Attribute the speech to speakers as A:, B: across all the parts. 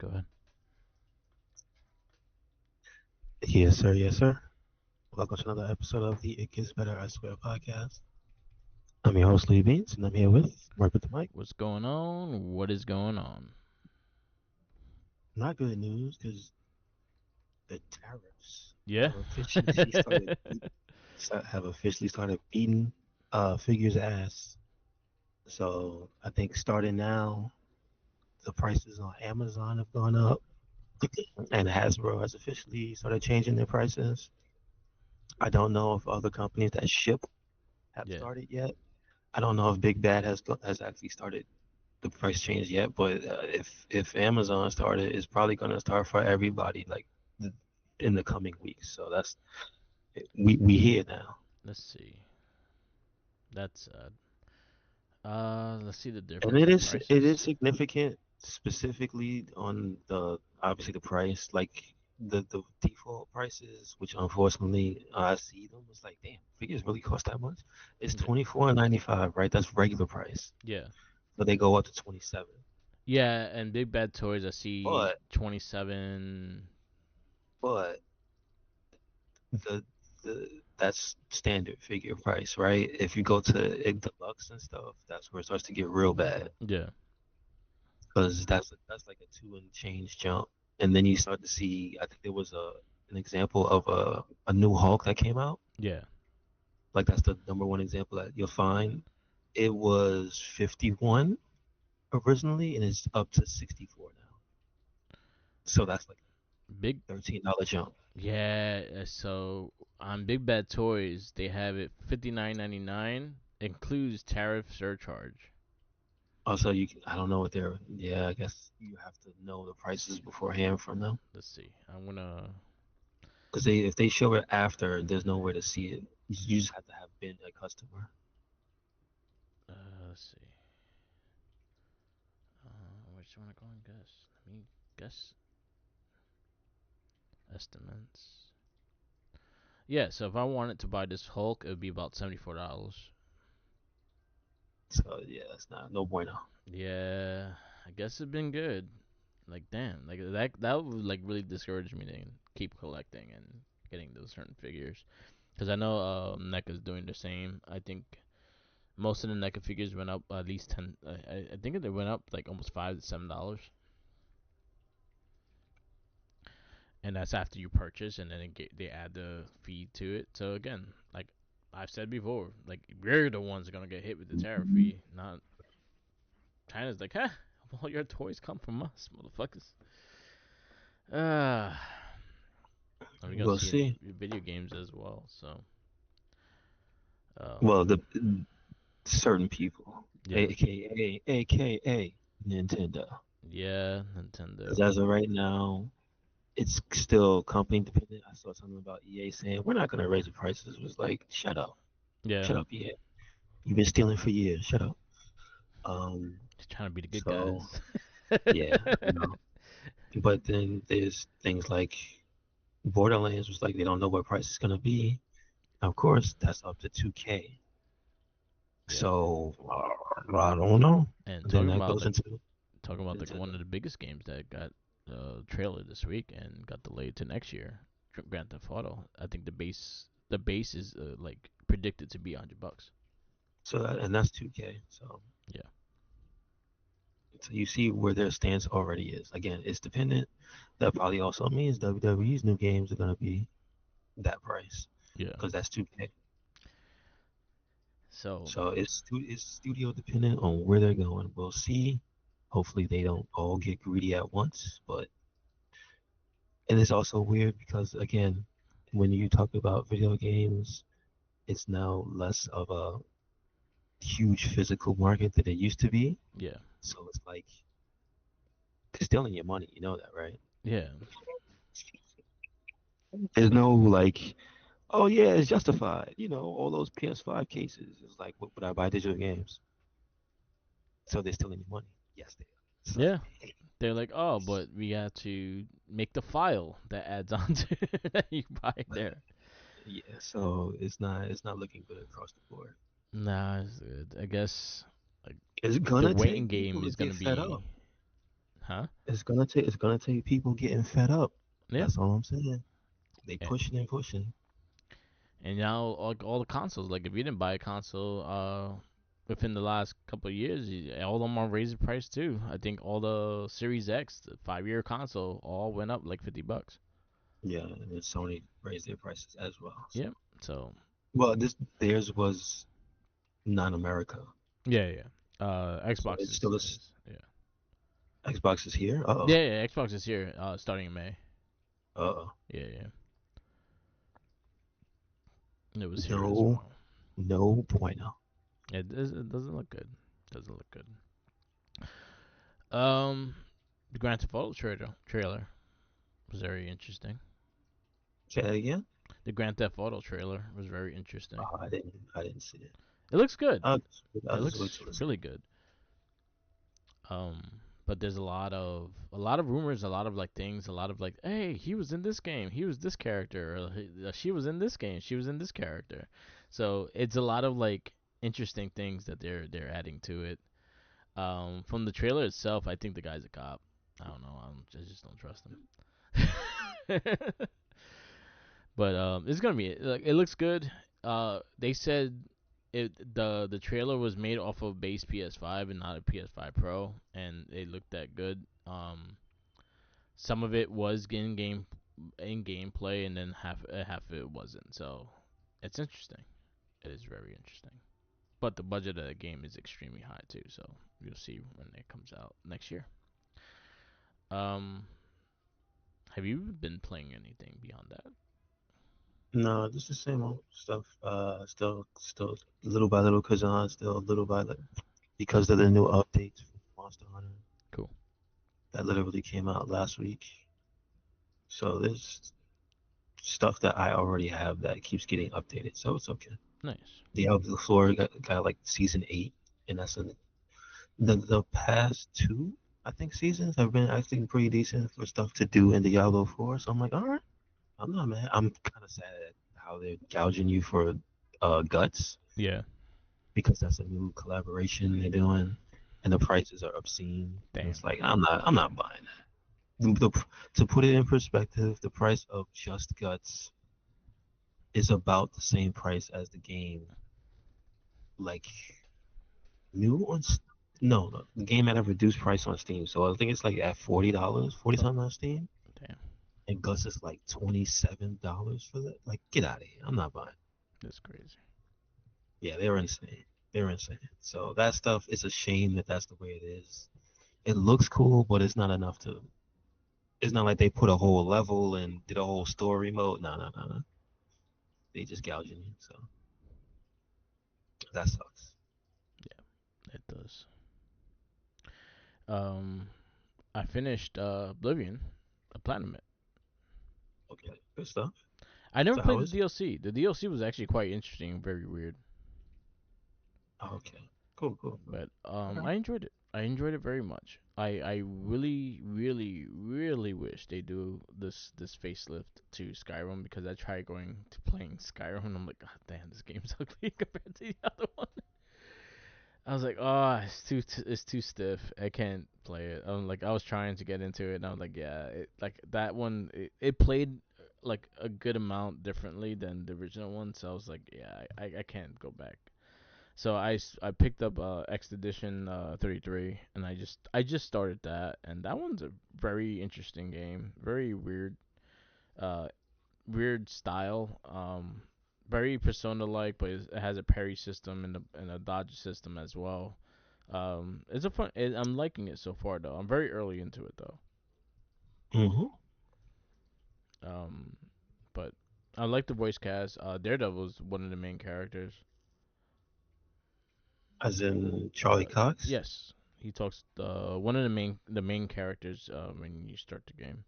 A: Go ahead.
B: Yes, sir. Yes, sir. Welcome to another episode of the It Gets Better I Swear podcast. I'm your host, Lee Beans, and I'm here with Mark with the mic.
A: What's going on? What is going on?
B: Not good news because the tariffs
A: Yeah.
B: have officially started beating figures ass. So I think starting now, the prices on Amazon have gone up, and Hasbro has officially started changing their prices. I don't know if other companies that ship have
A: yeah.
B: started yet. I don't know if Big Bad has actually started the price change yet, but if Amazon started, it's probably gonna start for everybody like in the coming weeks. So that's we here now,
A: Let's see. That's let's see the
B: and
A: difference
B: it
A: in
B: is it
A: prices.
B: is significant specifically on the obviously the price like the default prices, which unfortunately I see them. It's like damn, figures really cost that much. It's
A: Yeah.
B: 24.95, right? That's regular price,
A: Yeah.
B: but they go up to 27.
A: Yeah, and Big Bad Toys I see
B: But
A: 27.
B: but the that's standard figure price, right? If you go to deluxe and stuff, that's where it starts to get real bad
A: Yeah.
B: because that's like a two and change jump, and then you start to see. I think there was an example of a new Hulk that came out.
A: Yeah.
B: Like that's the number one example that you'll find. It was 51 originally, and it's up to 64 now. So that's like
A: Big
B: $13 jump.
A: Yeah, so on Big Bad Toys they have it 59.99 includes tariff surcharge.
B: Also, I don't know what they're. Yeah, I guess you have to know the prices beforehand from them.
A: Let's see. I'm gonna
B: Because if they show it after, there's nowhere to see it. You just have to have been a customer.
A: uh let's see. Which one I go and guess? Let me guess estimates. Yeah, so if I wanted to buy this Hulk, it would be about $74.
B: So yeah, it's not no bueno.
A: Yeah, I guess it's been good. Like damn, like that would like really discourage me to keep collecting and getting those certain figures. Because I know NECA's doing the same. I think most of the NECA figures went up at least 10. I think they went up like almost $5 to $7, and that's after you purchase, and then they add the fee to it. So again, like I've said before, like we're the ones gonna get hit with the tariff fee, not China's. Like, huh? All your toys come from us, motherfuckers. Uh, and we're gonna
B: We'll
A: see in
B: see.
A: video games as well. So, um,
B: Well, the certain people,
A: yeah,
B: aka Nintendo,
A: yeah,
B: because
A: Nintendo,
B: as of right now, it's still company dependent. I saw something about EA saying we're not gonna raise the prices. It was like,
A: yeah,
B: shut up, EA. You've been stealing for years. Shut up. Um,
A: just trying to be the good
B: so
A: guys.
B: yeah, you know. But then there's things like Borderlands was like they don't know what price it's gonna be. Of course, that's up to 2K.
A: Yeah,
B: So I don't know.
A: and
B: And then that goes
A: talking about like
B: into
A: one of the biggest games that got trailer this week and got delayed to next year, Grand Theft Auto. I think the base is like predicted to be $100.
B: and that's 2K.
A: Yeah,
B: So you see where their stance already is. Again, it's dependent. That probably also means WWE's new games are gonna be that price
A: yeah.
B: because that's 2K.
A: So
B: So it's studio dependent on where they're going. We'll see. Hopefully they don't all get greedy at once, but and it's also weird because again, when you talk about video games, it's now less of a huge physical market that it used to be.
A: yeah,
B: So it's like they're stealing your money. You know that, right?
A: yeah,
B: There's no like, oh yeah, it's justified. All those PS5 cases. It's like, would I buy digital games? So they're stealing your money. Yes, they are. So
A: yeah. They're like, oh, but we have to make the file that adds on to that you buy there.
B: yeah, so it's not looking good across the board.
A: Nah, it's good. I guess like
B: It's
A: the
B: gonna
A: waiting
B: take
A: game
B: people to
A: is gonna
B: get fed
A: be,
B: up.
A: huh? Huh?
B: It's gonna take people getting fed up.
A: Yeah.
B: That's all I'm saying. They
A: Yeah.
B: pushing and pushing.
A: And now all the consoles, like if you didn't buy a console within the last couple of years, all of them are raising price too. I think all the Series X, the 5-year console, all went up like $50.
B: Yeah, and then Sony raised their prices as well. So,
A: Yep. So
B: well, this theirs was non-America,
A: yeah, yeah.
B: so
A: Xbox
B: it's still this
A: is yeah.
B: Xbox is here.
A: Yeah, yeah. Xbox is here starting in May.
B: Uh,
A: Yeah, yeah. It was here as
B: no,
A: well.
B: no bueno.
A: It doesn't look good. Doesn't look good. Um, the Grand Theft Auto trailer was very interesting.
B: Say that again.
A: The Grand Theft Auto trailer was very interesting.
B: I didn't see it.
A: It looks good.
B: I'll, I'll
A: It
B: just wait
A: looks
B: till it's.
A: really good. Um, but there's a lot of rumors, a lot of like things, a lot of like, hey, he was in this game, he was this character, or she was in this game, she was in this character. So it's a lot of like interesting things that they're adding to it. From the trailer itself, I think the guy's a cop. I don't know. I just don't trust him. But it's gonna be like it looks good. They said the trailer was made off of base PS5 and not a PS5 Pro, and it looked that good. Some of it was in gameplay, and then half of it wasn't. So it's interesting. It is very interesting. But the budget of the game is extremely high too, so you'll see when it comes out next year. Um, have you been playing anything beyond that?
B: No, just the same old stuff. Still, little by little, still little by little, because of the new updates for Monster Hunter
A: Cool.
B: that literally came out last week. So there's stuff that I already have that keeps getting updated, so it's okay.
A: Nice.
B: Diablo 4 got like season 8, and that's the past two, I think, seasons have been actually pretty decent for stuff to do in Diablo 4. So I'm like, all right, I'm not mad. I'm kind of sad at how they're gouging you for guts,
A: Yeah.
B: because that's a new collaboration they're doing, and the prices are obscene. And
A: Damn.
B: it's like I'm not buying that. To put it in perspective, the price of just guts is about the same price as the game, like new on. No, the game at a reduced price on Steam. So I think it's like at $40, 40
A: Oh,
B: something on Steam,
A: damn.
B: and Guts is like $27 for that. Like, get out of here! I'm not buying.
A: That's crazy.
B: Yeah, they're insane. They're insane. So that stuff, it's a shame that that's the way it is. It looks cool, but it's not enough to. It's not like they put a whole level and did a whole story mode. No, no, no, no. They just gouging you. So that sucks.
A: Yeah, it does. Um, I finished Oblivion, a platinum it.
B: Okay, good stuff.
A: I never
B: So how
A: played the
B: is it?
A: DLC. The DLC was actually quite interesting and very weird,
B: Okay, cool, cool, cool.
A: but
B: Okay.
A: I enjoyed it. I enjoyed it very much. I really, really, really wish they do this facelift to Skyrim, because I tried going to playing Skyrim and I'm like, God damn, this game's ugly compared to the other one. I was like, oh, it's too stiff. I can't play it. I'm like, I was trying to get into it, and I was like, yeah, like that one, it played like a good amount differently than the original one. So I was like, yeah, I can't go back. So I picked up X Edition 33, and I just started that, and that one's a very interesting game. Very weird, uh, weird style. Very Persona like, but it has a parry system and a dodge system as well. It's a fun. I'm liking it so far though. I'm very early into it though.
B: Mm-hmm.
A: Um, but I like the voice cast. Daredevil's one of the main characters.
B: As in Charlie Cox.
A: Yes, he talks one of the main characters when you start the game.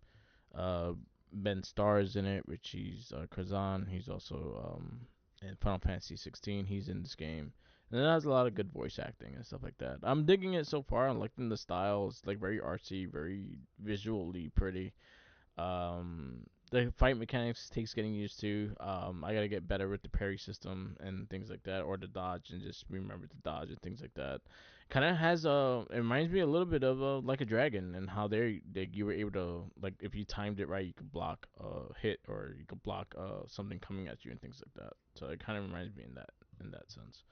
A: Uh, Ben Starr is in it, which he's Kazan. He's also in Final Fantasy 16. He's in this game, and it has a lot of good voice acting and stuff like that. I'm digging it so far. I'm liking the style. It's like very artsy, very visually pretty. Um, the fight mechanics takes getting used to. I gotta get better with the parry system and things like that, or the dodge, and just remember to dodge and things like that. Kind of has it reminds me a little bit of like a dragon, and how they you were able to, like, if you timed it right, you could block a hit, or you could block something coming at you and things like that. So it kind of reminds me in that sense.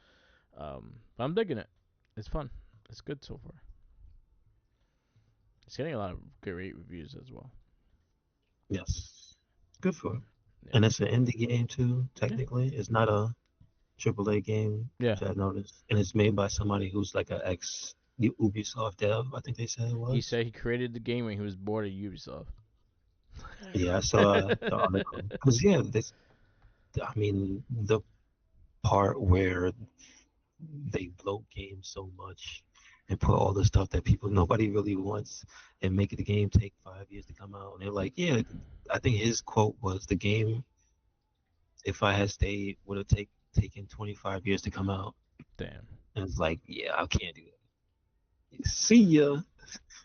A: But I'm digging it. It's fun. It's good so far. It's getting a lot of great reviews as well.
B: Yes. Good for it.
A: Yeah.
B: And it's an indie game too,
A: Yeah.
B: technically. It's not a AAA game,
A: Yeah.
B: which I noticed. And it's made by somebody who's like a ex Ubisoft dev, I think they said it
A: He
B: was.
A: said he created the game when he was bored of Ubisoft.
B: Yeah, I saw the article. Because, yeah, this, I mean, the part where they bloat games so much and put all the stuff that nobody really wants and make the game take 5 years to come out. And they're like, yeah, I think his quote was the game, if I had stayed, would have taken 25 years to come out.
A: Damn,
B: And it's like, yeah, I can't do that. See ya.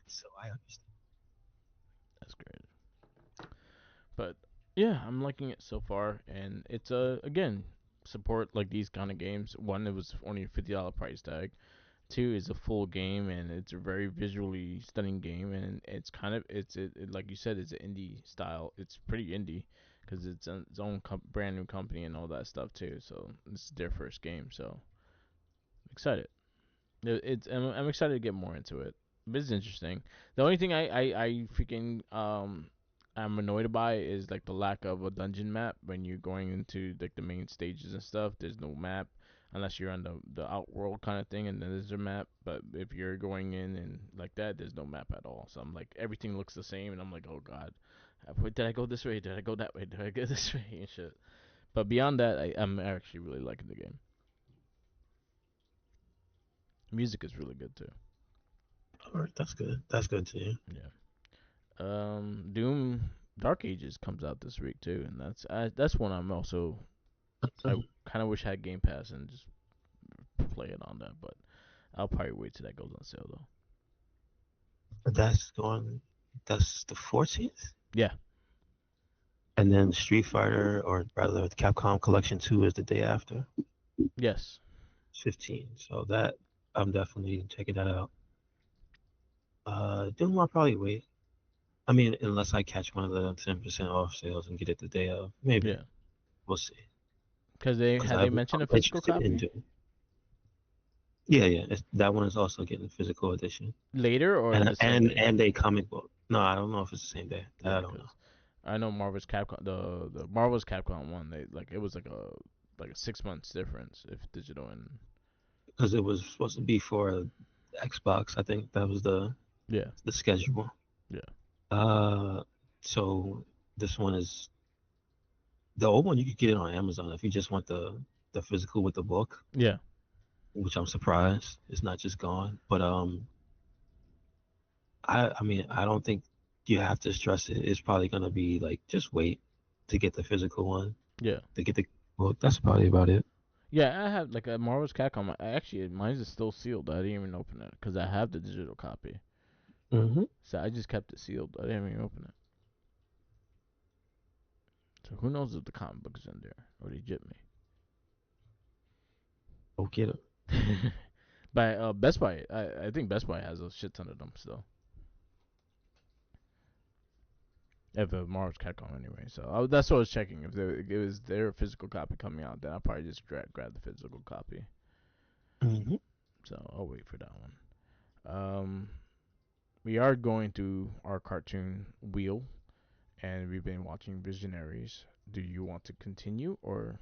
B: So I understand.
A: that's great. But yeah, I'm liking it so far, and it's again, support like these kind of games. One, it was only a $50 price tag. Two, is a full game, and it's a very visually stunning game, and it's kind of like you said, it's an indie style. It's pretty indie because it's its own brand new company and all that stuff too. So this is their first game, so I'm excited. I'm excited to get more into it. But it's interesting. The only thing I freaking I'm annoyed by is like the lack of a dungeon map when you're going into like the main stages and stuff. There's no map unless you're on the outworld kind of thing, and then there's a map. But if you're going in and like that, there's no map at all. So I'm like, everything looks the same, and I'm like, oh god, did I go this way? Did I go that way? Did I go this way and shit? But beyond that, I'm actually really liking the game. Music is really good too.
B: All right, that's good. That's good to you.
A: Yeah. Doom Dark Ages comes out this week too, and that's one I'm also, I kind of wish I had Game Pass and just play it on that, but I'll probably wait till that goes on sale though.
B: That's going, that's the 14th?
A: Yeah.
B: And then Street Fighter, or rather the Capcom Collection 2 is the day after,
A: Yes.
B: 15. So that, I'm definitely checking that out. Doom, I'll probably wait. I mean, unless I catch one of the 10% off sales and get it the day of. Maybe.
A: Yeah.
B: We'll see.
A: Because they
B: Because
A: had they
B: I'm
A: mentioned a physical
B: interested in
A: copy
B: Doom. Yeah, yeah. That one is also getting a physical edition.
A: later or
B: And
A: the same
B: and
A: day.
B: and a comic book. No, I don't know if it's the same day. That
A: Yeah,
B: I don't know.
A: because I know Marvel's Capcom the Marvel's Capcom one, they like it was like a 6 months difference if digital and
B: Because it was supposed to be for Xbox. I think that was
A: yeah,
B: the schedule.
A: yeah,
B: Uh, so this one is the old one. You could get it on Amazon if you just want the physical with the book,
A: yeah,
B: which I'm surprised it's not just gone. But I mean, I don't think you have to stress it. It's probably gonna be like just wait to get the physical one
A: yeah.
B: to get the book. That's probably about it.
A: Yeah, I have like a Marvel's Capcom. Actually, mine is still sealed. I didn't even open it because I have the digital copy.
B: Mm-hmm.
A: So I just kept it sealed. I didn't even open it. So who knows if the comic book is in there or they jip
B: Go get it.
A: me. But Best Buy, I think Best Buy has a shit ton of them still. If Marvel's Capcom anyway. So that's what I was checking. If it was their physical copy coming out, then I'll probably just grab the physical copy.
B: Mm-hmm.
A: So I'll wait for that one. We are going through our cartoon wheel, and we've been watching Visionaries. Do you want to continue or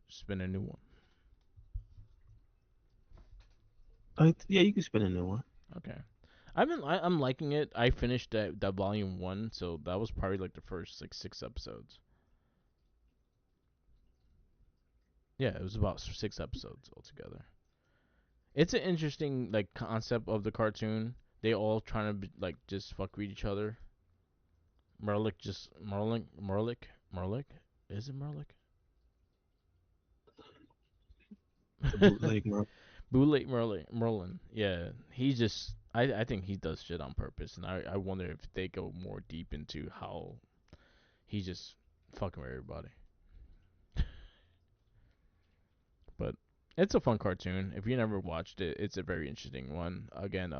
A: spin a new one?
B: Yeah, you can spin a new one.
A: Okay. I'm liking it. I finished that volume 1, so that was probably like the first like 6 episodes. Yeah, it was about 6 episodes altogether. It's an interesting like concept of the cartoon. They all trying to be, like just fuck with each other. Merlick. Is it Merlick?
B: The bootleg
A: Bootleg Merlin. Yeah, he just I think he does shit on purpose, and I wonder if they go more deep into how he's just fucking with everybody. But it's a fun cartoon. If you never watched it, it's a very interesting one. Again,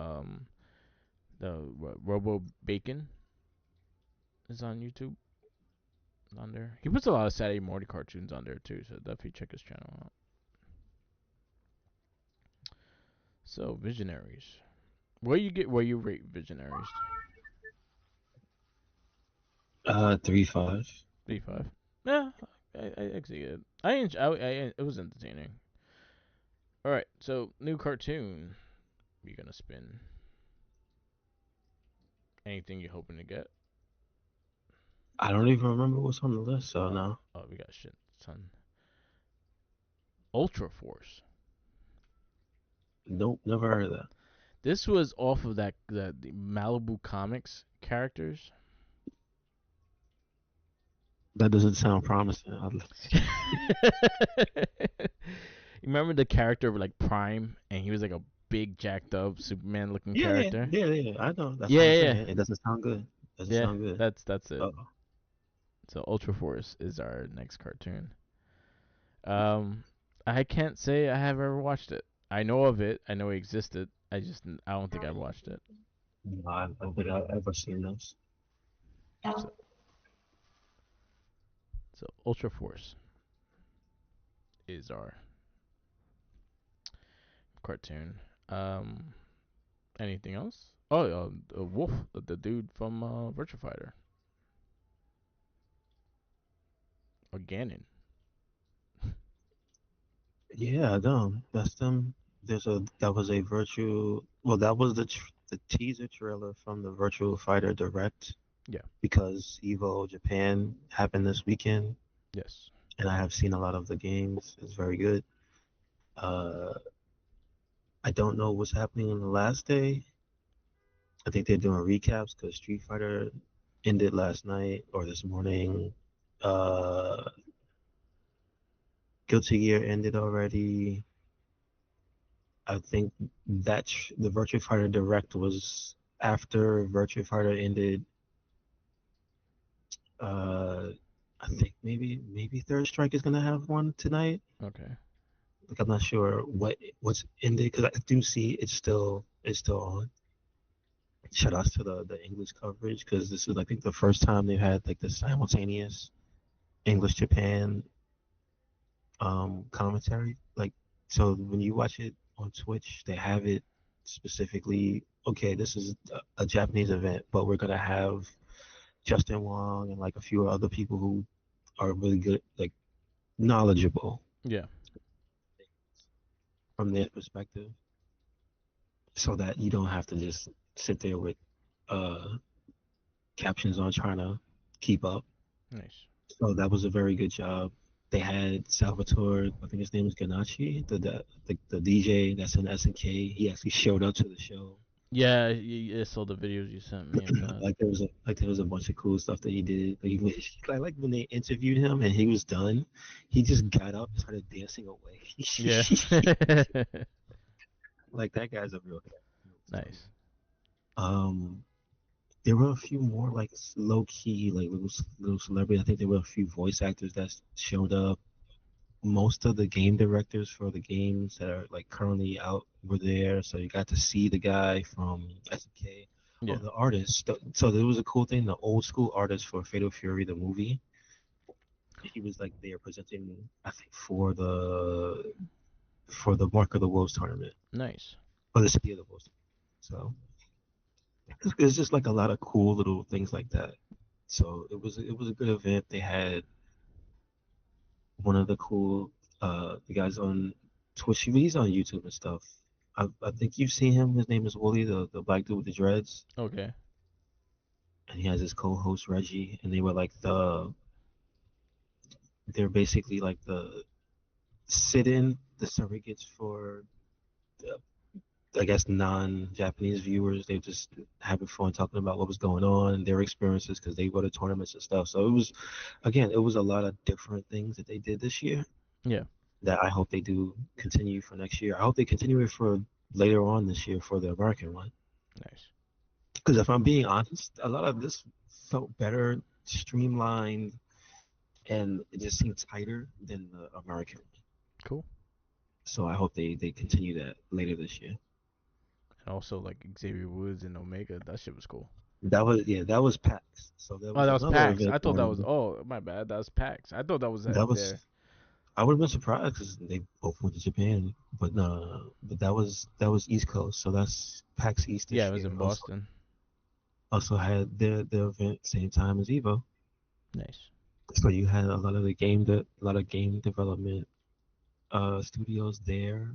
A: the Robo Bacon is on YouTube. On there, he puts a lot of Saturday morning cartoons on there too. So definitely check his channel out. So Visionaries, where you rate Visionaries?
B: 3-5.
A: 3.5. Yeah, I see it. It was entertaining. All right, so new cartoon. You're gonna spin anything you're hoping to get.
B: I don't even remember what's on the list, so no.
A: Oh, we got shit, son. Ultra Force.
B: Nope, never heard of that.
A: This was off of the Malibu Comics characters.
B: That doesn't sound promising.
A: Remember the character of like Prime, and he was like a big jacked up Superman looking
B: Yeah, yeah,
A: character.
B: yeah, yeah. I know. That's
A: Yeah,
B: what I'm
A: yeah,
B: saying. It doesn't sound good. Doesn't
A: yeah.
B: sound good.
A: That's it.
B: Oh,
A: So Ultra Force is our next cartoon. Um, I can't say I have ever watched it. I know of it. I know it existed. I don't think I've watched it.
B: no, I don't think I've ever seen those.
A: So, so Ultra Force is our cartoon. Anything else? Oh, Wolf, the dude from Virtua Fighter, or Ganon.
B: Yeah, I know. That's them. That was a virtual. Well, that was the teaser trailer from the Virtual Fighter Direct
A: Yeah.
B: because Evo Japan happened this weekend,
A: Yes.
B: and I have seen a lot of the games. It's very good. Uh, I don't know what's happening on the last day. I think they're doing recaps because Street Fighter ended last night or this morning. Uh, Guilty Gear ended already. I think the Virtua Fighter Direct was after Virtua Fighter ended. Uh, I think maybe Third Strike is gonna have one tonight.
A: Okay.
B: Like I'm not sure what's ended because I do see it's still on. Shout outs to the English coverage because this is I think the first time they've had like the simultaneous English Japan commentary. Like so when you watch it on Twitch, they have it specifically. Okay, this is a Japanese event, but we're gonna have Justin Wong and like a few other people who are really good, like knowledgeable
A: Yeah.
B: from their perspective, so that you don't have to just sit there with uh captions on trying to keep up.
A: Nice.
B: So that was a very good job. They had Salvatore, I think his name is Ganache, the DJ that's in SNK. He actually showed up to the show.
A: Yeah, I saw the videos you sent me of that.
B: Like there was a bunch of cool stuff that he did. Like when they interviewed him and he was done, he just got up and started dancing away.
A: Yeah.
B: Like that guy's a real guy.
A: Nice.
B: Um, there were a few more like low key, like little celebrity. I think there were a few voice actors that showed up. Most of the game directors for the games that are like currently out were there, so you got to see the guy from SNK. Oh,
A: Yeah.
B: the artist. So there was a cool thing. The old school artist for Fatal Fury, the movie, he was like there presenting, I think, for the Mark of the Wolves tournament
A: Nice.
B: or the City of the Wolves. So it's just like a lot of cool little things like that. So it was a good event. They had one of the cool the guys on Twitch. He's on YouTube and stuff. I think you've seen him. His name is Wooly, the black dude with the dreads,
A: Okay.
B: and he has his co-host Reggie, and they were like they're basically like the sit-in, the surrogates for the, I guess non-Japanese viewers. They were just having fun talking about what was going on, their experiences because they go to tournaments and stuff. So it was a lot of different things that they did this year
A: Yeah.
B: that I hope they do continue for next year. I hope they continue it for later on this year for the American one.
A: Nice.
B: Because if I'm being honest, a lot of this felt better streamlined, and it just seemed tighter than the American.
A: Cool.
B: So I hope they continue that later this year.
A: And also like Xavier Woods and Omega, that shit was cool.
B: That was PAX. So there
A: Oh,
B: was
A: that was
B: another
A: PAX.
B: event
A: I thought that was.
B: on.
A: Oh, my bad. That was PAX. I thought that was
B: That was
A: there.
B: I would have been surprised because they both went to Japan, but no, but that was East Coast, so that's PAX East
A: Yeah, it
B: this
A: was
B: year.
A: in
B: Also
A: Boston.
B: also had their event same time as Evo,
A: Nice.
B: so you had a lot of game development studios there.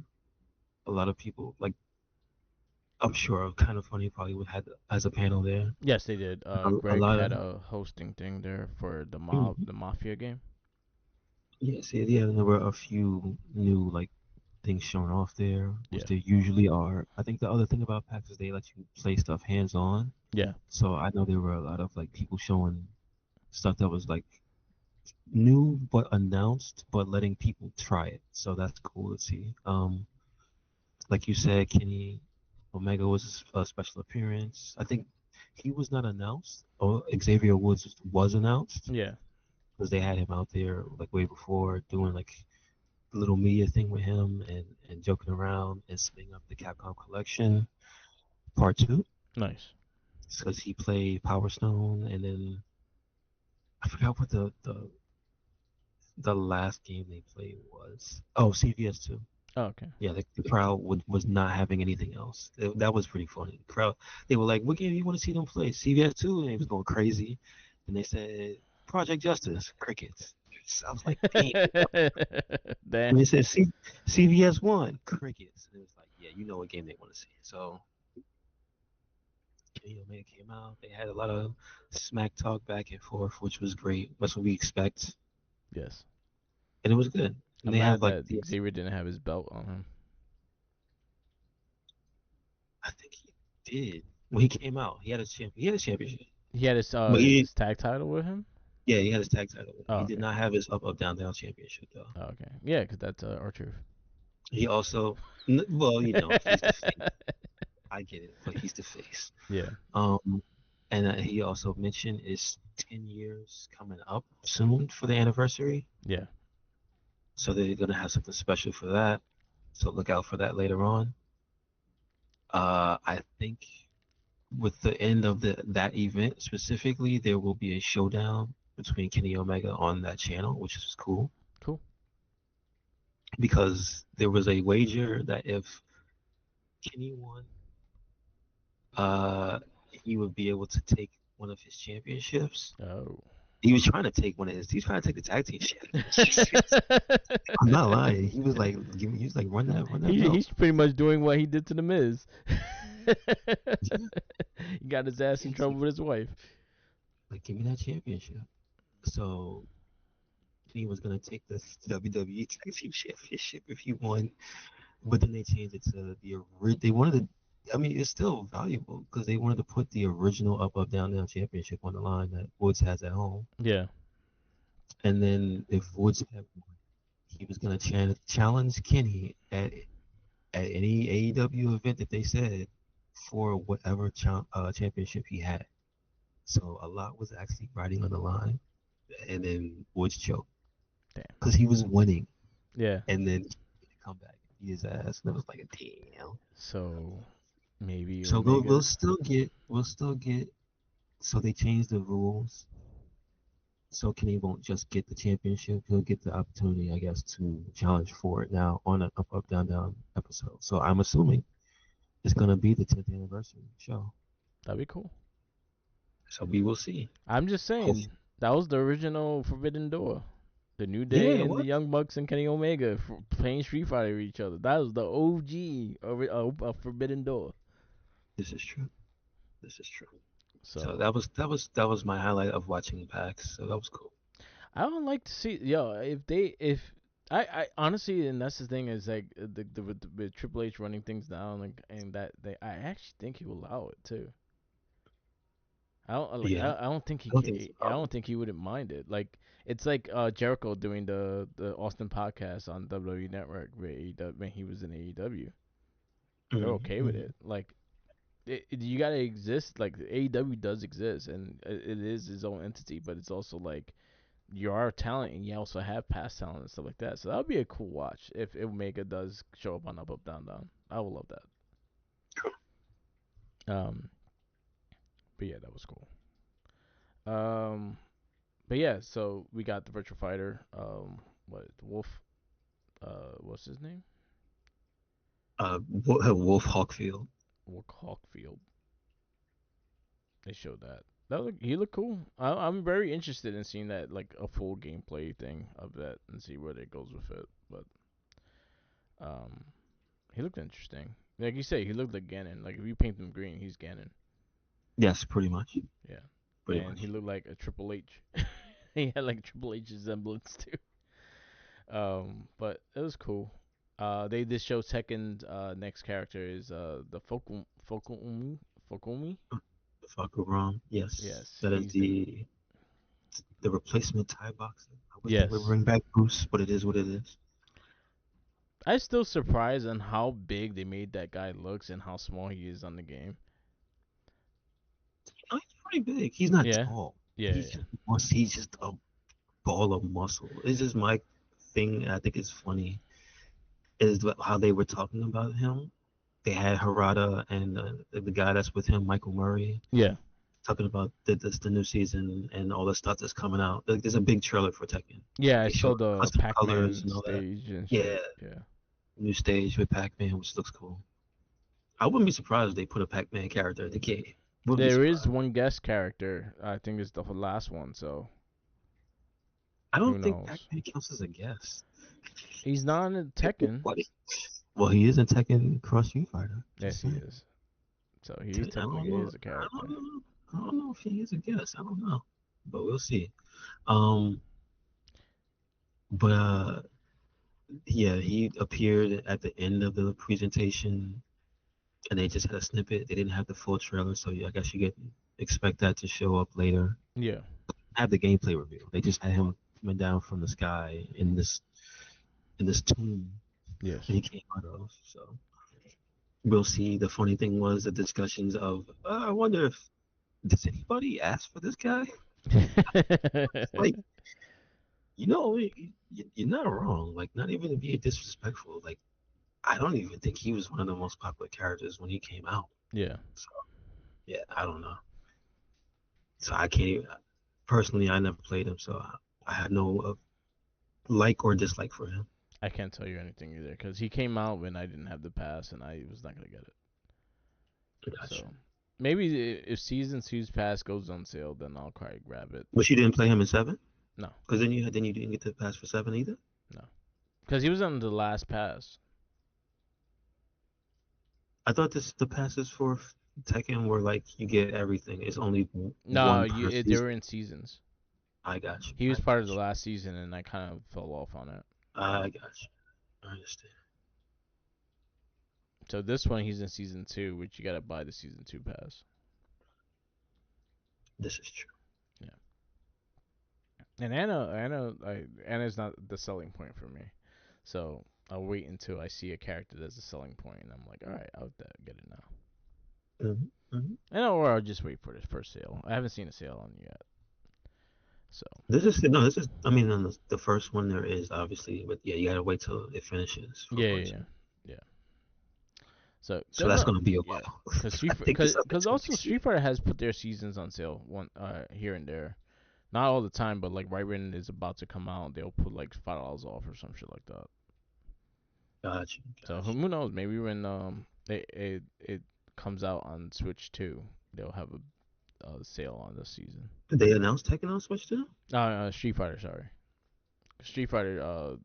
B: A lot of people like I'm sure kind of funny probably would had as a panel there.
A: Yes, they did.
B: A
A: Greg
B: lot
A: had
B: of
A: a hosting thing there for
B: mm,
A: the Mafia game.
B: yes, yeah, and there were a few new like things shown off there, which
A: Yeah.
B: they usually are. I think the other thing about PAX is they let you play stuff hands on.
A: Yeah.
B: So I know there were a lot of like people showing stuff that was like new but announced, but letting people try it. So that's cool to see. Like you said, Kenny Omega was a special appearance. I think he was not announced. Or Xavier Woods was announced
A: Yeah.
B: because they had him out there like way before doing like a little media thing with him and joking around and setting up the Capcom Collection Part Two
A: Nice.
B: because he played Power Stone and then I forgot what the last game they played was. Oh, CVS 2.
A: Oh, okay.
B: Yeah, the crowd was not having anything else. That was pretty funny. The crowd, they were like, "What game do you want to see them play?" CVS 2, and it was going crazy. And they said, "Project Justice, crickets." So I was like, "Damn."
A: Damn.
B: When they said CVS 1, crickets. And it was like, "Yeah, you know what game they want to see." So, Omega came out. They had a lot of smack talk back and forth, which was great. That's what we expect,
A: Yes.
B: and it was good. And
A: I'm
B: they have
A: mad
B: like
A: that
B: the
A: Xavier didn't have his belt on him.
B: I think he did when he came out. He had a champ. He had a championship,
A: He had
B: but
A: his tag title with him.
B: yeah, he had his tag title.
A: Oh,
B: He did
A: okay.
B: not have his up down championship though.
A: Oh, okay. Yeah, because that's R-Truth.
B: He also, well, he's the face. I get it, but he's the face.
A: Yeah.
B: Um, and he also mentioned it's 10 years coming up soon for the anniversary,
A: Yeah.
B: so they're gonna have something special for that. So look out for that later on. I think with the end of that event specifically, there will be a showdown between Kenny Omega on that channel, which is cool
A: Cool.
B: because there was a wager that if Kenny won, uh, he would be able to take one of his championships.
A: Oh.
B: He was trying to take one of his. He was trying to take the tag team championships. I'm not lying. He was like, give me. He was like, run that belt.
A: He's pretty much doing what he did to the Miz.
B: Yeah,
A: He got his ass in
B: he's
A: trouble with his wife.
B: like, give me that championship. So he was gonna take the WWE Tag Team Championship if he won, but then they changed it to they wanted to. I mean, it's still valuable because they wanted to put the original Up Championship on the line that Woods has at home.
A: Yeah.
B: And then if Woods had won, he was gonna challenge Kenny at any AEW event that they said for whatever championship he had. So a lot was actually riding on the line, and then Woods choked
A: Damn.
B: because he was winning,
A: Yeah.
B: and then come back and beat his ass, and it was like a damn.
A: So maybe
B: So
A: Omega.
B: we'll still get. So they changed the rules. So Kenny won't just get the championship; he'll get the opportunity, I guess, to challenge for it now on an down episode. So I'm assuming it's gonna be the 10th anniversary show.
A: That'd be cool.
B: So we will see.
A: I'm just
B: Hope,
A: saying that was the original Forbidden Door. The New
B: yeah,
A: Day and the
B: what?
A: Young Bucks and Kenny Omega playing Street Fighter with each other. That was the OG of Forbidden Door.
B: This is true. This is true. So
A: So
B: that was my highlight of watching PAX. So that was cool.
A: I would like to see, if I honestly, and that's the thing is like with Triple H running things down and that I actually think he will allow it too.
B: Yeah,
A: I don't think
B: I don't think it's a
A: I
B: problem.
A: don't think he wouldn't mind it. Like it's like Jericho doing the Austin podcast on WWE Network when he was in AEW. They're okay with
B: Mm-hmm.
A: it. Like You gotta exist. Like AEW does exist, and it is its own entity, but it's also like you are a talent, and you also have past talent and stuff like that. So that would be a cool watch if Omega does show up on Up Up Down Down. I would love that. But yeah, that was cool. Um, but yeah, so we got the Virtual Fighter. What Wolf? What's his name?
B: Wolf Hawkfield.
A: Wolf Hawkfield. They showed that. He looked cool. I'm very interested in seeing that, like a full gameplay thing of that, and see where it goes with it. But um, he looked interesting. Like you say, he looked like Ganon. Like if you paint him green, he's Ganon.
B: Yes, pretty much.
A: Yeah,
B: Pretty
A: and
B: much.
A: he looked like a Triple H. He had like Triple H resemblance too. But it was cool. They did show Tekken's next character is the Fokumi.
B: Fakuram. Yes,
A: Yes,
B: that is
A: he's the
B: the replacement Thai boxer. I wish they would
A: yes.
B: bring back Bruce, but it is what it is.
A: I'm still surprised on how big they made that guy looks and how small he is on the game.
B: No, he's pretty big. He's not
A: Yeah,
B: tall.
A: yeah,
B: He's
A: yeah.
B: just he's just a ball of muscle. It's just my thing. I think is funny is how they were talking about him. They had Harada and the guy that's with him, Michael Murray,
A: Yeah.
B: talking about the new season and all the stuff that's coming out. Like, there's a big trailer for Tekken.
A: Yeah, I
B: They
A: saw
B: showed
A: the
B: custom colors
A: Pac-Man
B: and all that.
A: stage and
B: Yeah,
A: shit. Yeah.
B: new stage with Pac-Man, which looks cool. I wouldn't be surprised if they put a Pac-Man character in the game. Wouldn't be
A: There is
B: surprised.
A: one guest character. I think it's the last one, so
B: I
A: who
B: don't think
A: knows?
B: Pac-Man counts as a guest.
A: He's not in Tekken.
B: What? Well, he is in Tekken Cross Street Fighter. Just
A: Yes, he
B: saying.
A: is. So he
B: I don't
A: technically
B: know.
A: is a
B: I
A: character.
B: don't know. I don't know if he is a guest. I don't know, but we'll see. Um, but yeah, he appeared at the end of the presentation, and they just had a snippet. They didn't have the full trailer, so yeah, I guess you get expect that to show up later.
A: Yeah.
B: Have the gameplay reveal. They just had him coming down from the sky in this tomb
A: Yes.
B: that he came out of. So we'll see. The funny thing was the discussions of I wonder if does anybody ask for this guy? Like, you're not wrong. Like, not even to be disrespectful. Like, I don't even think he was one of the most popular characters when he came out.
A: Yeah.
B: So, yeah, I don't know. So I can't even, personally, I never played him, so I had no like or dislike for him.
A: I can't tell you anything either because he came out when I didn't have the pass and I was not gonna get it.
B: Gotcha.
A: So maybe if season two's pass goes on sale, then I'll probably grab it.
B: But you didn't play him in 7?
A: No,
B: Because then you didn't get the pass for 7 either?
A: no, because he was on the last pass.
B: I thought the passes for Tekken were like you get everything. It's only
A: No,
B: one per
A: they
B: season.
A: were in seasons.
B: I got you.
A: He
B: I
A: was part of
B: got
A: the
B: you.
A: last season, and I kind of fell off on it.
B: I got you. I understand.
A: So this one, he's in season two, which you gotta buy the season two pass.
B: This is true.
A: Yeah, and Anna's not the selling point for me. So I'll wait until I see a character that's a selling point, and I'm like, all right, I'll get it now. Or I'll just wait for the first sale. I haven't seen a sale on it yet. So
B: This is no. This is. I mean, on the first one there is obviously, but yeah, you gotta wait till it finishes for
A: yeah, yeah,
B: purchase.
A: yeah. So
B: So that's gonna be a
A: yeah,
B: while.
A: because
B: I think it's up
A: because
B: until
A: also
B: next year.
A: Street Fighter has put their seasons on sale one here and there. Not all the time, but like right when it's about to come out, they'll put like $5 off or some shit like that.
B: Gotcha.
A: So
B: Gotcha.
A: who knows? Maybe when it comes out on Switch 2, they'll have a sale on this season.
B: Did they announce Tekken on Switch too?
A: Street Fighter, sorry. Street Fighter,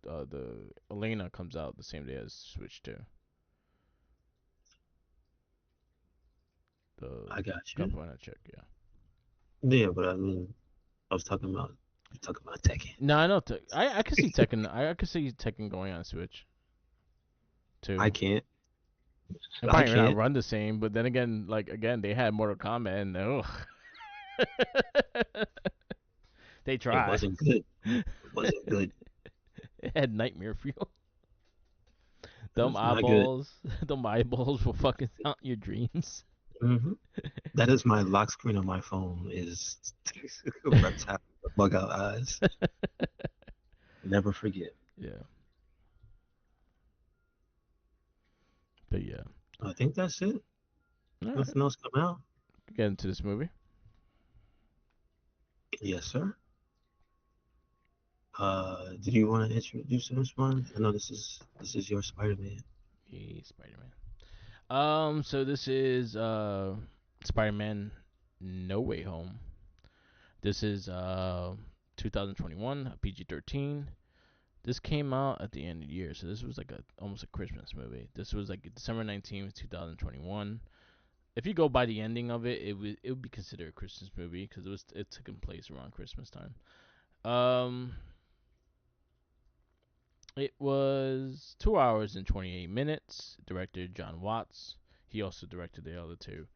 A: the Elena comes out the same day as Switch 2. The
B: I got you.
A: couple I check, yeah.
B: Yeah, but I mean, I was talking about Tekken.
A: No, I know. I could see Tekken. I could see Tekken going on Switch too.
B: I can't.
A: It
B: I
A: probably may not
B: can't.
A: run the same, but then again, like again, they had Mortal Kombat, and they
B: It
A: try.
B: wasn't good. It wasn't good.
A: It had Nightmare Fuel. Them
B: That's not good.
A: eyeballs, them eyeballs will fucking haunt your dreams.
B: Hmm. That is my lock screen on my phone is reptile bug out eyes. Never forget.
A: Yeah, but yeah.
B: I think that's it.
A: All right,
B: Nothing else come out.
A: get into this movie.
B: Yes, sir. Did you want to introduce this one? I know this is your Spider-Man.
A: Hey, Spider-Man. So this is Spider-Man No Way Home. This is 2021, PG-13. This came out at the end of the year, so this was like a almost a Christmas movie. This was like December 19th, 2021. If you go by the ending of it, it would be considered a Christmas movie because it took place around Christmas time. Um, it was 2 hours and 28 minutes. Director John Watts. He also directed the other two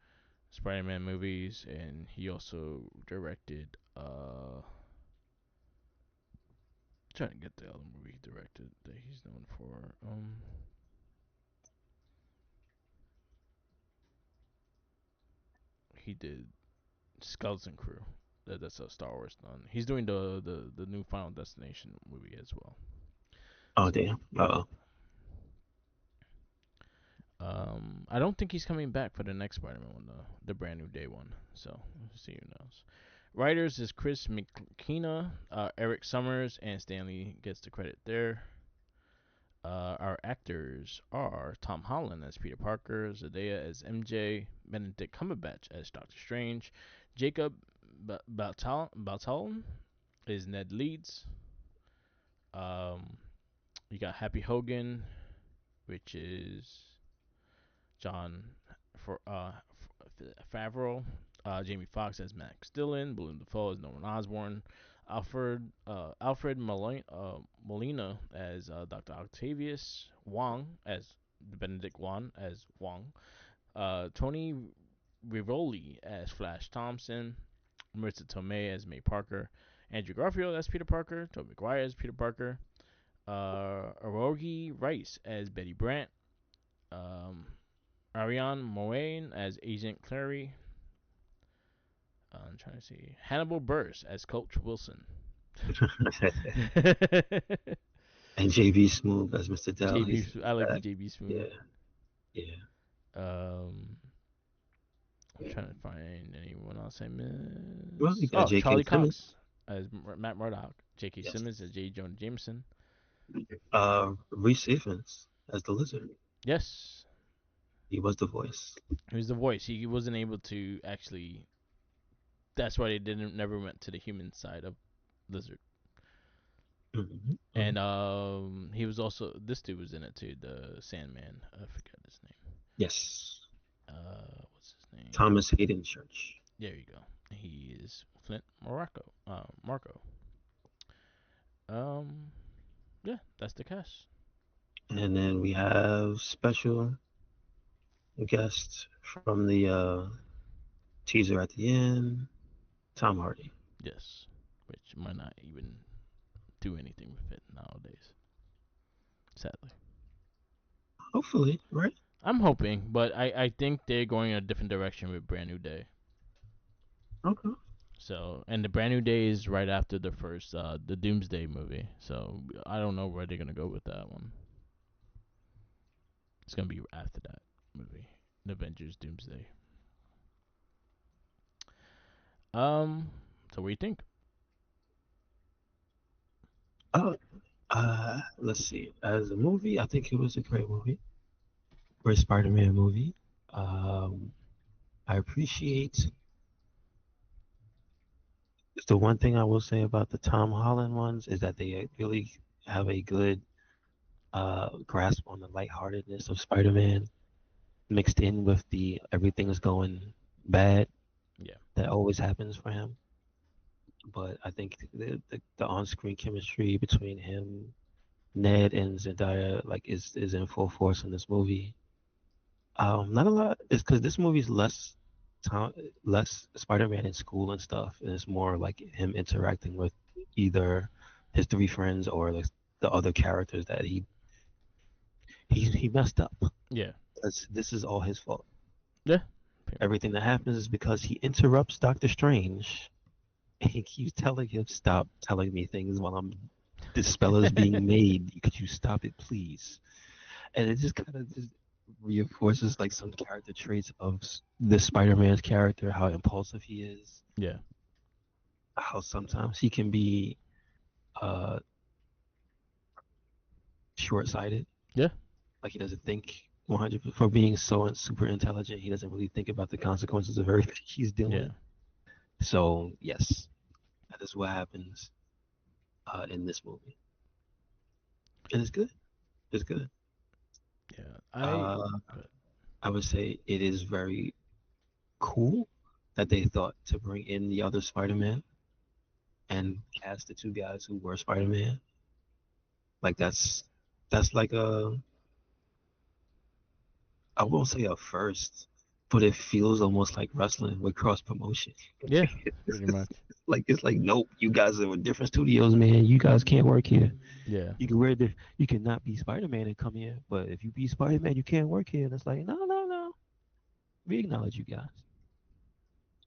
A: Spider-Man movies, and he also directed trying to get the other movie he directed that he's known for. He did Skeleton Crew. That's a Star Wars done. He's doing the new Final Destination movie as well.
B: Oh
A: So
B: damn.
A: yeah.
B: Uh-oh.
A: I don't think he's coming back for the next Spider-Man one though, the brand new day one. So we'll see who knows. Writers is Chris McKenna, Eric Summers, and Stanley gets the credit there. Our actors are Tom Holland as Peter Parker, Zendaya as MJ, Benedict Cumberbatch as Doctor Strange, Jacob Batalon is Ned Leeds. Um, you got Happy Hogan, which is John for Favreau. Jamie Foxx as Max Dillon, William Dafoe as Norman Osborn, Alfred Molina as Dr. Octavius, Wong as Benedict Wong as Wong, Tony Rivoli as Flash Thompson, Marissa Tomei as May Parker, Andrew Garfield as Peter Parker, Tobey Maguire as Peter Parker, Arogi Rice as Betty Brant, um, Ariane Moraine as Agent Clary. I'm trying to see Hannibal Buress as Coach Wilson.
B: And JB Smoove as Mr. Dell.
A: JB,
B: He's
A: I like the
B: back.
A: JB Smooth.
B: Yeah, yeah.
A: Um, I'm trying to find anyone else I
B: Well, you
A: missed.
B: got
A: Oh,
B: J.K.
A: Charlie
B: Simmons.
A: Cox as Matt Murdock. J.K.
B: Yes.
A: Simmons as J. Jonah Jameson.
B: Reese Ifans as the Lizard.
A: Yes,
B: He was the voice.
A: he was the voice. He wasn't able to actually. That's why they didn't never went to the human side of Lizard.
B: Hmm.
A: And he was also this dude was in it too, the Sandman. I forgot his name.
B: Yes.
A: What's his name?
B: Thomas Hayden Church.
A: There you go. He is Flint Marco. Marco. Um, yeah, that's the cast.
B: And then we have special guest from the teaser at the end, Tom Hardy.
A: Yes, which might not even do anything with it nowadays. Sadly,
B: Hopefully, right?
A: I'm hoping, but I think they're going in a different direction with Brand New Day.
B: Okay.
A: So, and the Brand New Day is right after the first, the Doomsday movie. So I don't know where they're gonna go with that one. It's gonna be after that movie, the Avengers Doomsday. So what do you think?
B: Uh, let's see. As a movie, I think it was a great movie. Great Spider-Man movie. Um, I appreciate the one thing I will say about the Tom Holland ones is that they really have a good grasp on the lightheartedness of Spider-Man mixed in with the everything is going bad
A: Yeah,
B: that always happens for him. But I think the on-screen chemistry between him, Ned, and Zendaya is in full force in this movie. Not a lot. It's because this movie's Tom, less Spider-Man in school and stuff, and it's more like him interacting with either his three friends or like the other characters that he messed up.
A: Yeah.
B: This is all his fault.
A: Yeah. Pretty much.
B: Everything that happens is because he interrupts Doctor Strange. And he keeps telling him, "Stop telling me things while this spell is being made. Could you stop it, please?" And it just kind of just reinforces like some character traits of this Spider-Man's character, how impulsive he is,
A: Yeah.
B: how sometimes he can be uh short-sighted,
A: Yeah.
B: like he doesn't think 100 for being so super intelligent, he doesn't really think about the consequences of everything he's
A: Yeah.
B: doing. So yes, that is what happens in this movie, and it's good. It's good.
A: Yeah. I.
B: Uh,
A: But
B: I would say it is very cool that they thought to bring in the other Spider-Man and cast the two guys who were Spider-Man. Like that's like a, I won't say a first, but it feels almost like wrestling with cross promotion.
A: yeah. Pretty much.
B: It's like nope, you guys are with different studios, man. You guys can't work here.
A: Yeah.
B: You cannot be Spider-Man and come here, but if you be Spider-Man, you can't work here. And it's like no. We acknowledge you guys,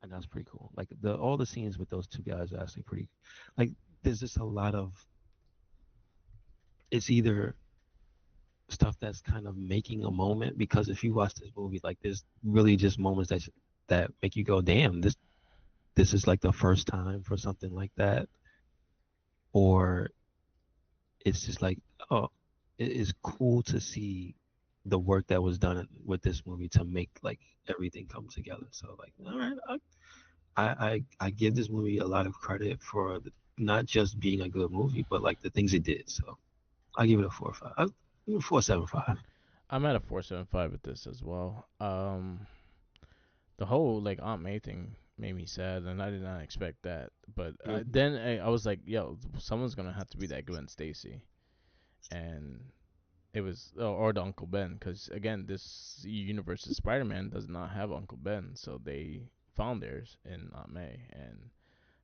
B: and that's pretty cool. Like the all the scenes with those two guys are actually pretty. Like there's just a lot of, it's either stuff that's kind of making a moment, because if you watch this movie, like there's really just moments that make you go, damn, this is like the first time for something like that, or it's just like, oh, it is cool to see the work that was done with this movie to make like everything come together. So like, all right, I give this movie a lot of credit for not just being a good movie, but like the things it did. So I give it a 4.5. I give it a 4.75.
A: I'm at a 4.75 with this as well. The whole like Aunt May thing made me sad, and I did not expect that. But
B: Mhm.
A: then I was like, yo, someone's gonna have to be that Gwen Stacy, and it was or the Uncle Ben, because again, this universe's Spider-Man does not have Uncle Ben, so they found theirs in Aunt May, and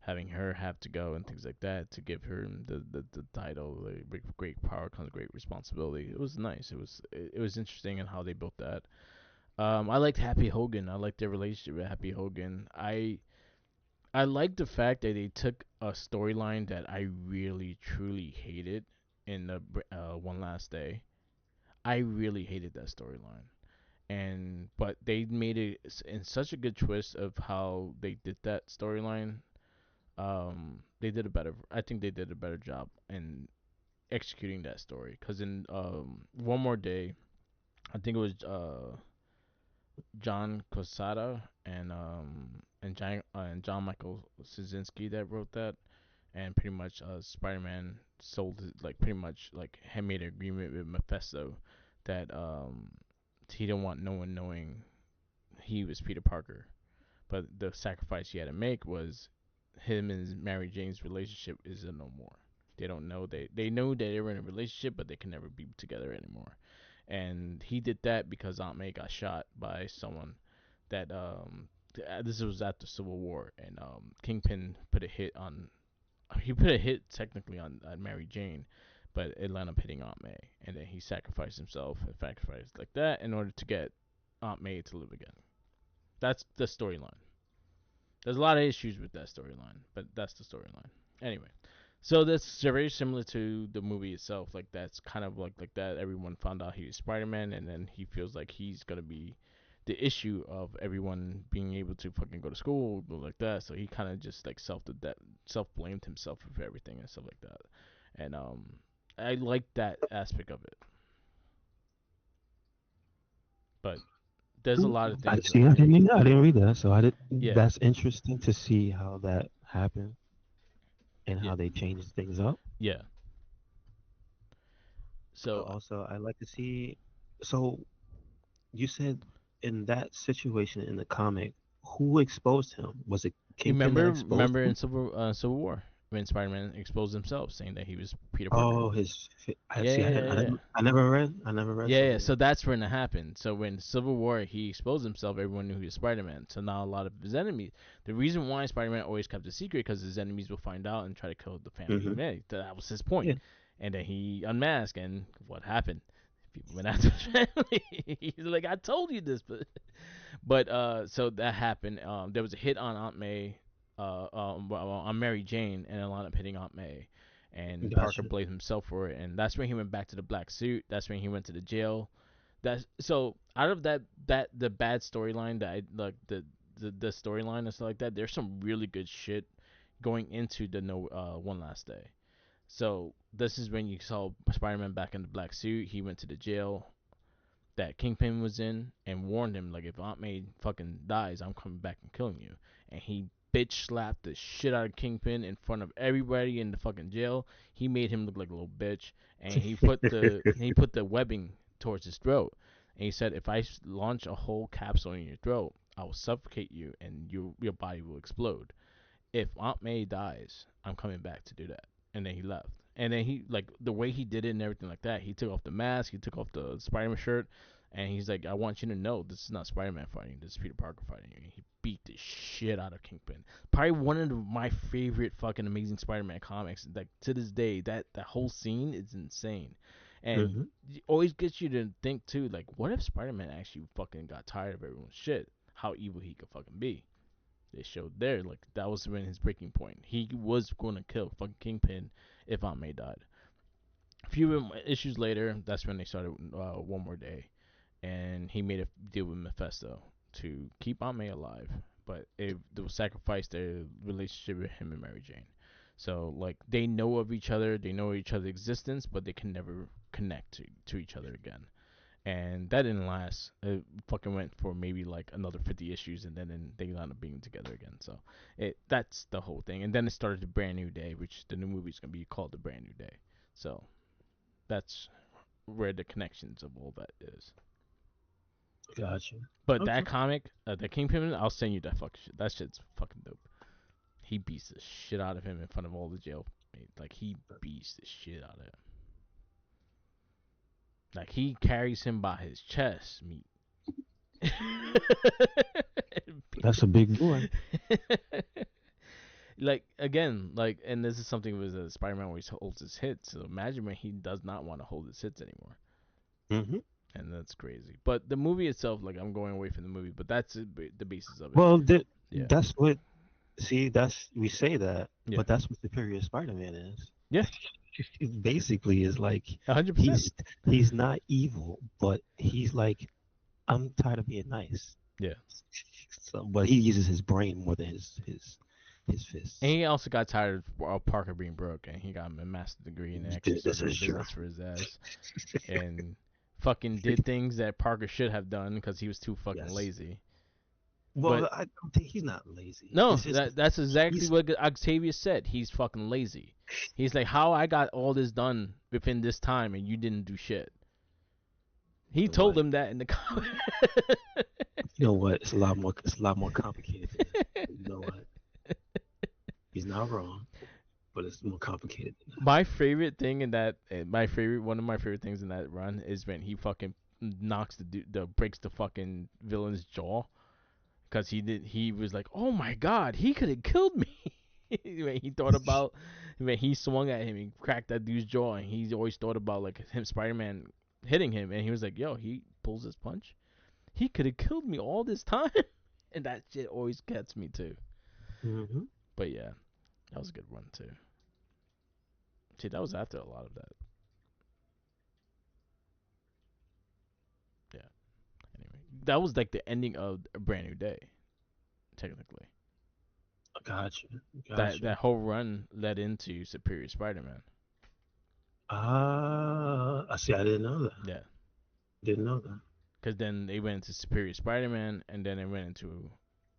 A: having her have to go and things like that to give her the title, like, great power comes great responsibility. It was nice. It was interesting in how they built that. I liked Happy Hogan. I liked their relationship with Happy Hogan. I like the fact that they took a storyline that I really truly hated in the One Last Day. I really hated that storyline, and but they made it in such a good twist of how they did that storyline. They did a better. I think they did a better job in executing that story. Cause in One More Day, I think it was John Quesada and John Michael Straczynski that wrote that, and pretty much Spider-Man sold it, like pretty much like had made an agreement with Mephisto that he didn't want no one knowing he was Peter Parker, but the sacrifice he had to make was him and Mary Jane's relationship is no more. They don't know they know that they were in a relationship, but they can never be together anymore. And he did that because Aunt May got shot by someone that this was after Civil War, and Kingpin put a hit on. He put a hit technically on Mary Jane, but it ended up hitting Aunt May, and then he sacrificed himself and sacrificed like that in order to get Aunt May to live again. That's the storyline. There's a lot of issues with that storyline, but that's the storyline. Anyway, so that's very similar to the movie itself. Like that's kind of like that. Everyone found out he was Spider-Man, and then he feels like he's gonna be the issue of everyone being able to fucking go to school like that. So he kind of just like self blamed himself for everything and stuff like that. And I like that aspect of it, but there's a lot of
B: I
A: things that
B: see. I didn't read that, so I did.
A: yeah,
B: That's interesting to see how that happened and
A: yeah,
B: how they changed things up.
A: yeah.
B: But
A: So
B: also, I like to see. So you said in that situation in the comic, who exposed him? Was it
A: you
B: Kingpin that exposed
A: remember in
B: him?
A: Civil War when Spider-Man exposed himself, saying that he was Peter Parker.
B: Oh, I
A: Yeah,
B: see.
A: yeah, yeah, yeah.
B: I never read
A: Yeah, yeah.
B: Civil
A: So
B: War.
A: that's when it happened. So when Civil War, he exposed himself. Everyone knew he was Spider-Man. So now a lot of his enemies. The reason why Spider-Man always kept a secret because his enemies will find out and try to kill the family.
B: Hmm.
A: Man, that was his point.
B: Yeah.
A: And then he unmasked, and what happened? People went after his family. He's like, I told you this, but so that happened. There was a hit on Aunt May, on Mary Jane, and it wound up hitting Aunt May, and Parker
B: Gotcha.
A: blamed himself for it. And that's when he went back to the black suit. That's when he went to the jail. That's so out of that the bad storyline that I like the storyline and stuff like that. There's some really good shit going into the no one last day. So this is when you saw Spider-Man back in the black suit. He went to the jail that Kingpin was in and warned him like, if Aunt May fucking dies, I'm coming back and killing you. And he bitch slapped the shit out of Kingpin in front of everybody in the fucking jail. He made him look like a little bitch, and he put the webbing towards his throat. And he said, if I launch a whole capsule in your throat, I will suffocate you and your body will explode. If Aunt May dies, I'm coming back to do that. And then he left. And then he like the way he did it and everything like that. He took off the mask, he took off the Spider-Man shirt, and he's like, "I want you to know this is not Spider-Man fighting. This is Peter Parker fighting you." And he beat the shit out of Kingpin. Probably one of my favorite fucking Amazing Spider-Man comics. Like to this day, that whole scene is insane, and
B: Hmm.
A: it always gets you to think too. Like, what if Spider-Man actually fucking got tired of everyone's shit? How evil he could fucking be. They showed there, like that was when his breaking point. He was going to kill fucking Kingpin if Aunt May died. A few issues later, that's when they started One More Day, and he made a deal with Mephisto to keep Aunt May alive, but it will sacrifice their relationship with him and Mary Jane. So like they know of each other, they know each other's existence, but they can never connect to each other again. And that didn't last. It fucking went for maybe like another 50 issues, and then they wound up being together again. So that's the whole thing. And then it started the Brand New Day, which the new movie is gonna be called the Brand New Day. So that's where the connections of all that is.
B: Gotcha.
A: But
B: Okay.
A: that comic, the Kingpin, I'll send you that fuck shit. That shit's fucking dope. He beats the shit out of him in front of all the jail. Like he beats the shit out of him. Like he carries him by his chest, meat.
B: That's a big boy.
A: Like again, like, and this is something with Spider-Man where he holds his hits. So imagine when he does not want to hold his hits anymore,
B: Hmm.
A: and that's crazy. But the movie itself, like, I'm going away from the movie, but that's the basis of it.
B: Well,
A: Yeah,
B: that's what. See, that's we say that,
A: yeah,
B: but that's what Superior Spider-Man is.
A: yeah,
B: It basically is like
A: 100%.
B: he's he's not evil, but he's like, I'm tired of being nice.
A: Yeah,
B: So, but he uses his brain more than his
A: and
B: fists.
A: he also got tired of Parker being broke, and he got a master's degree and actually
B: This
A: started a
B: is true.
A: business for his ass, and fucking did things that Parker should have done because he was too fucking
B: Yes.
A: lazy. But
B: Well, I don't think he's not lazy.
A: no,
B: It's just
A: that's exactly
B: he's
A: what Octavius said. He's fucking lazy. He's like, how I got all this done within this time and you didn't do shit. He
B: you know
A: told
B: what?
A: him that in the comic.
B: You know what? It's a lot more complicated than that. But you know what? He's not wrong, but it's more complicated than that.
A: My favorite thing in that, one of my favorite things in that run is when he fucking knocks the breaks the fucking villain's jaw because he was like, oh my god, he could have killed me. When he thought about when he swung at him, he cracked that dude's jaw, and he always thought about like him, Spider-Man hitting him, and he was like, yo, he pulls his punch, he could have killed me all this time. And that shit always gets me too.
B: Hmm.
A: But yeah, that was a good run too. See, that was after a lot of that. Yeah. Anyway, that was like the ending of a Brand New Day, technically.
B: Gotcha.
A: That
B: Gotcha.
A: whole run led into Superior Spider-Man.
B: I see. I didn't know that.
A: Yeah,
B: Didn't know that.
A: because then they went into Superior Spider-Man, and then they went into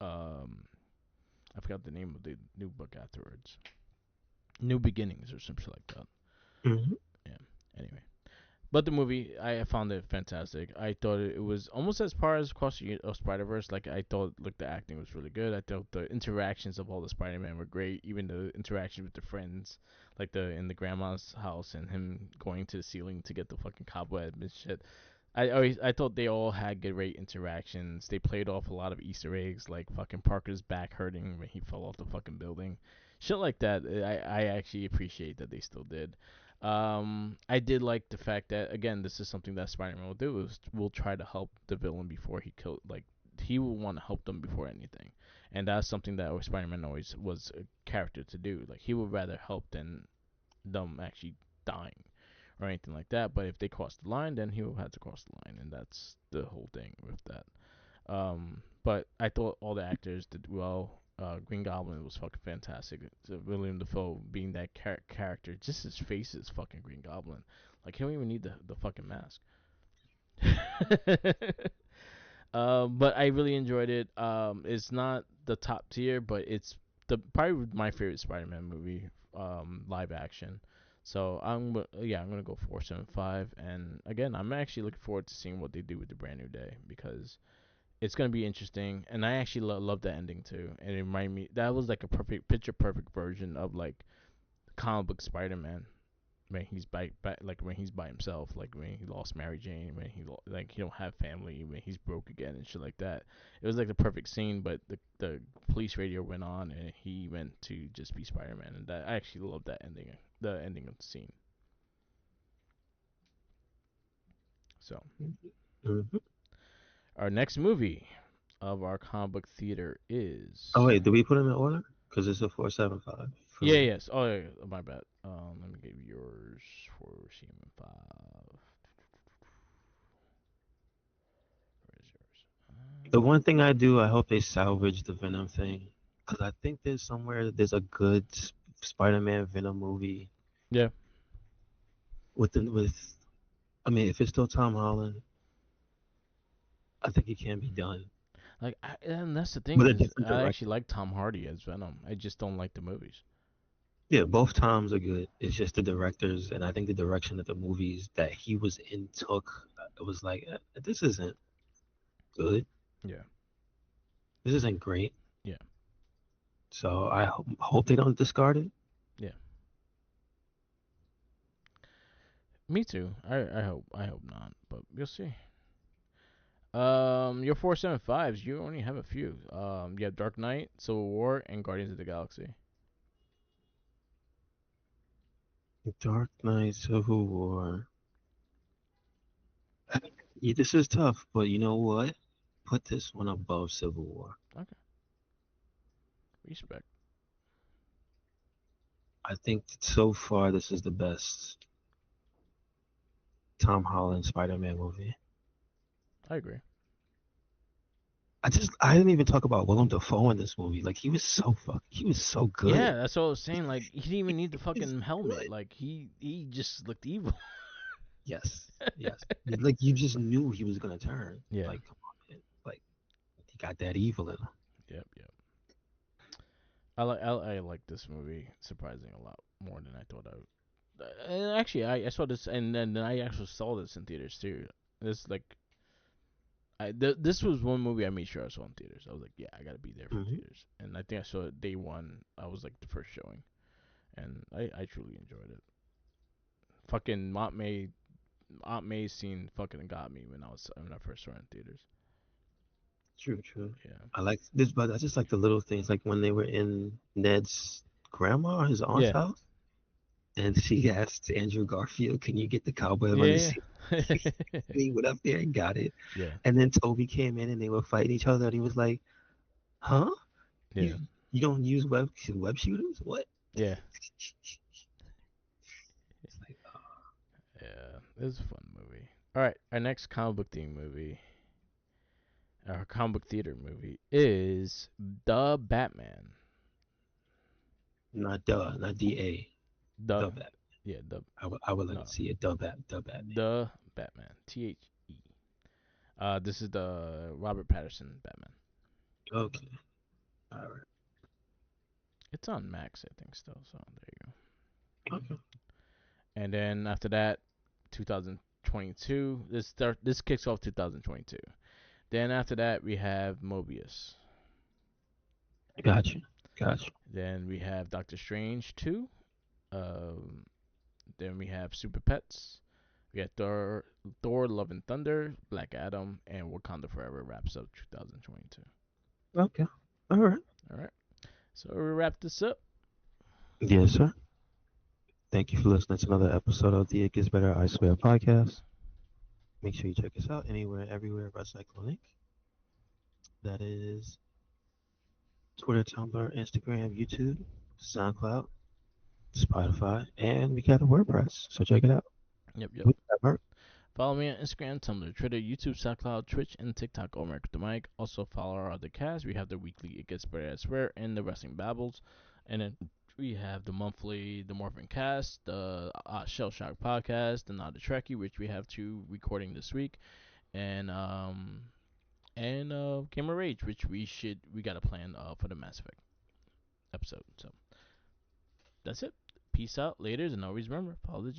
A: um, I forgot the name of the new book afterwards. New Beginnings or something like that.
B: Hmm.
A: Yeah. Anyway, but the movie, I found it fantastic. I thought it was almost as far as Across the Spider Verse. Like I thought, like the acting was really good. I thought the interactions of all the Spider Man were great. Even the interaction with the friends, like the in the grandma's house and him going to the ceiling to get the fucking cobweb and shit. I thought they all had great interactions. They played off a lot of Easter eggs, like fucking Parker's back hurting when he fell off the fucking building, shit like that. I actually appreciate that they still did. I did like the fact that again, this is something that Spider-Man will do is will try to help the villain before he killed. Like he will want to help them before anything, and that's something that Spider-Man always was a character to do. Like he would rather help than them actually dying or anything like that. But if they cross the line, then he will have to cross the line, and that's the whole thing with that. But I thought all the actors did well. Green Goblin was fucking fantastic. So William Dafoe being that character, just his face is fucking Green Goblin. Like he don't even need the fucking mask. But I really enjoyed it. It's not the top tier, but it's the probably my favorite Spider-Man movie, live action. So I'm gonna go 4.75. And again, I'm actually looking forward to seeing what they do with the Brand New Day because it's gonna be interesting. And I actually love the ending too. And it reminded me that was like a perfect picture perfect version of like comic book Spider-Man when he's by like when he's by himself, like when he lost Mary Jane, when like he don't have family, when he's broke again and shit like that. It was like the perfect scene, but the police radio went on and he went to just be Spider-Man, and that I actually love that ending, the ending of the scene. So
B: Hmm.
A: our next movie of our comic book theater
B: Oh
A: is
B: wait, do we put them in order? Because it's a 475 for
A: yeah,
B: me.
A: yes. Oh, yeah, my bad. Let me give you yours for CM5. Where is yours?
B: The one thing I do, I hope they salvage the Venom thing, because I think there's a good Spider-Man Venom movie
A: Yeah.
B: with. I mean, if it's still Tom Holland, I think it can be done
A: Like, and that's the thing
B: with a
A: is,
B: different
A: I actually
B: director.
A: like Tom Hardy as Venom. I just don't like the movies.
B: Yeah, both Toms are good. It's just the directors, and I think the direction that the movies that he was in took. It was like, this isn't good.
A: Yeah,
B: This isn't great.
A: yeah,
B: So I hope they don't discard it.
A: yeah. Me too. I hope not, but we'll see. Your 4.75s, you only have a few. You have Dark Knight, Civil War, and Guardians of the Galaxy.
B: Dark Knight, Civil War. Yeah, this is tough, but you know what? Put this one above Civil War.
A: Okay, respect.
B: I think so far this is the best Tom Holland Spider-Man movie.
A: I agree.
B: I didn't even talk about Willem Dafoe in this movie. Like he was so
A: Yeah,
B: good.
A: that's what I was saying. Like, he didn't even need the
B: He's
A: fucking helmet.
B: good.
A: Like, he just looked evil.
B: Yes, yes. Like you just knew he was gonna turn.
A: Yeah.
B: Like come on, man. Like he got that evil in him.
A: Yep. Yep. I like this movie surprisingly a lot more than I thought I would. And actually, I saw this, and then I actually saw this in theaters too. This like this was one movie I made sure I saw in theaters. I was like, yeah, I gotta be there for
B: Hmm.
A: theaters, and I think I saw it day one. I was like the first showing, and I truly enjoyed it. Fucking Aunt May scene fucking got me when I first saw it in theaters.
B: True, true.
A: Yeah.
B: I like this, but I just like the little things, like when they were in Ned's grandma, his aunt's
A: Yeah.
B: house, and she asked Andrew Garfield, "Can you get the cowboy on the
A: Yeah.
B: scene?"
A: Yeah.
B: He went up there and got it.
A: Yeah.
B: And then Toby came in and they were fighting each other, and he was like, "Huh?
A: Yeah.
B: You you don't use web shooters? What?"
A: Yeah.
B: It's like,
A: Yeah. It was a fun movie. All right, our next comic book theme movie, our comic book theater movie is The Batman.
B: not DA,
A: The
B: the Bat.
A: yeah the
B: I would like to
A: no
B: see it, the Batman.
A: The Batman, THE. This is the Robert Patterson Batman.
B: Okay, all right,
A: It's on Max, I think, still. So there you go.
B: okay,
A: And then after that, 2022. This kicks off 2022. Then after that, we have Mobius.
B: gotcha, gotcha.
A: Then we have Doctor Strange 2. Um, then we have Super Pets. We got Thor, Love and Thunder, Black Adam, and Wakanda Forever wraps up 2022.
B: Okay, all right.
A: All right, so we wrap this up.
B: Yes, sir. Thank you for listening to another episode of the It Gets Better I Swear podcast. Make sure you check us out anywhere, everywhere by Cyclonic. That is Twitter, Tumblr, Instagram, YouTube, SoundCloud, Spotify, and we got a WordPress. So check it out.
A: Yep, yep.
B: With that, Mark.
A: Follow me on Instagram, Tumblr, Twitter, YouTube, SoundCloud, Twitch, and TikTok, Omar the Mic. Also follow our other cast. We have the weekly It Gets Better I Swear and the Wrestling Babbles. And then we have the monthly The Morphin Cast, the Shell Shock Podcast, the Not a Trekkie, which we have two recording this week. And Gamer Rage, which we got a plan for the Mass Effect episode. So that's it. Peace out, laters, and always remember, follow the